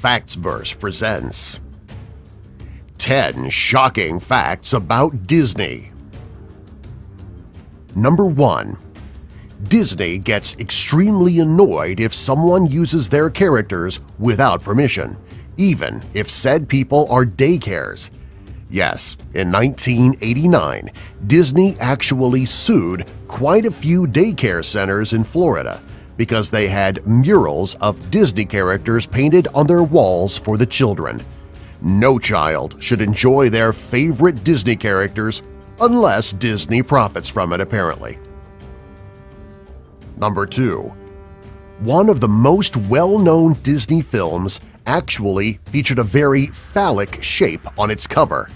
Factsverse presents 10 Shocking Facts About Disney. Number 1. Disney gets extremely annoyed if someone uses their characters without permission, even if said people are daycares. Yes, in 1989, Disney actually sued quite a few daycare centers in Florida because they had murals of Disney characters painted on their walls for the children. No child should enjoy their favorite Disney characters unless Disney profits from it, apparently. Number 2. One of the most well-known Disney films actually featured a very phallic shape on its cover.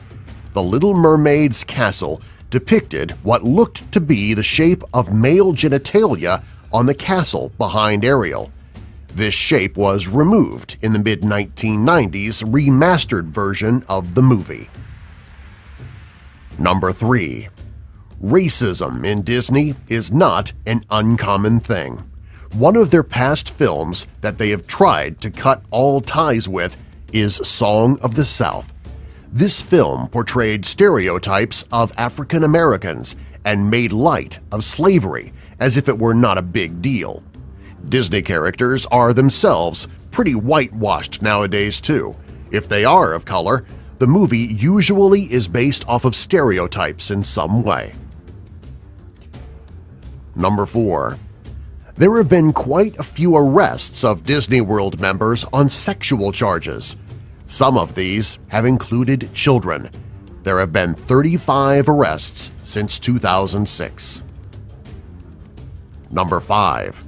The Little Mermaid's castle depicted what looked to be the shape of male genitalia on the castle behind Ariel. This shape was removed in the mid-1990s remastered version of the movie. Number 3. Racism in Disney is not an uncommon thing. One of their past films that they have tried to cut all ties with is Song of the South. This film portrayed stereotypes of African Americans and made light of slavery as if it were not a big deal. Disney characters are themselves pretty whitewashed nowadays too. If they are of color, the movie usually is based off of stereotypes in some way. Number 4. There have been quite a few arrests of Disney World members on sexual charges. Some of these have included children. There have been 35 arrests since 2006. Number 5.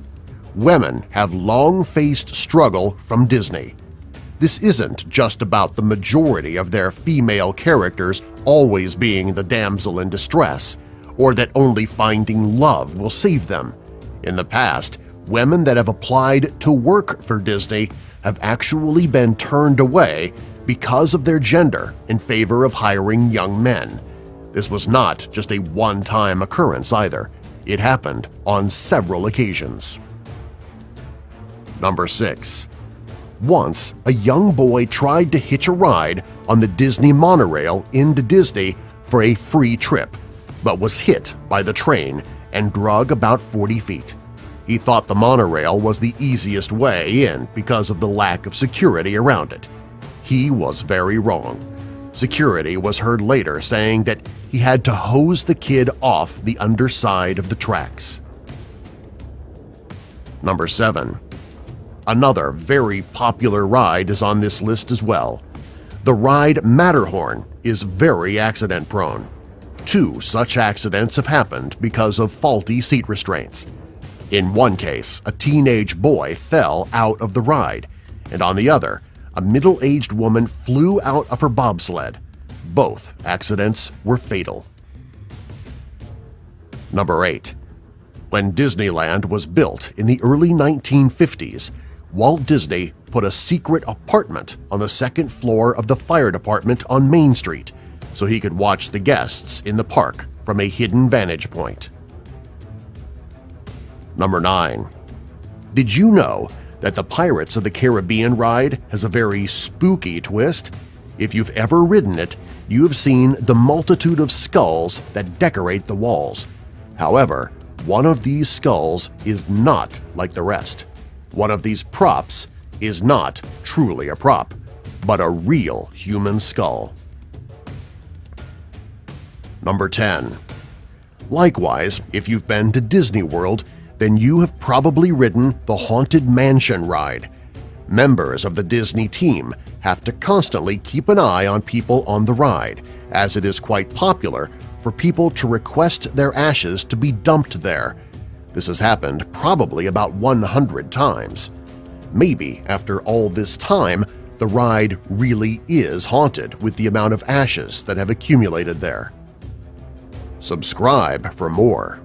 Women have long faced struggle from Disney. This isn't just about the majority of their female characters always being the damsel in distress, or that only finding love will save them. In the past, women that have applied to work for Disney have actually been turned away because of their gender in favor of hiring young men. This was not just a one-time occurrence either. It happened on several occasions. Number 6. Once, a young boy tried to hitch a ride on the Disney monorail into Disney for a free trip, but was hit by the train and drug about 40 feet. He thought the monorail was the easiest way in because of the lack of security around it. He was very wrong. Security was heard later saying that he had to hose the kid off the underside of the tracks. Number 7. Another very popular ride is on this list as well. The ride Matterhorn is very accident-prone. 2 such accidents have happened because of faulty seat restraints. In one case, a teenage boy fell out of the ride, and on the other, a middle-aged woman flew out of her bobsled. Both accidents were fatal. Number 8. When Disneyland was built in the early 1950s, Walt Disney put a secret apartment on the second floor of the fire department on Main Street so he could watch the guests in the park from a hidden vantage point. Number 9. Did you know that the Pirates of the Caribbean ride has a very spooky twist? If you've ever ridden it, you have seen the multitude of skulls that decorate the walls. However, one of these skulls is not like the rest. One of these props is not truly a prop, but a real human skull. Number 10. Likewise, if you've been to Disney World, then you have probably ridden the Haunted Mansion ride. Members of the Disney team have to constantly keep an eye on people on the ride, as it is quite popular for people to request their ashes to be dumped there. This has happened probably about 100 times. Maybe after all this time, the ride really is haunted with the amount of ashes that have accumulated there. Subscribe for more.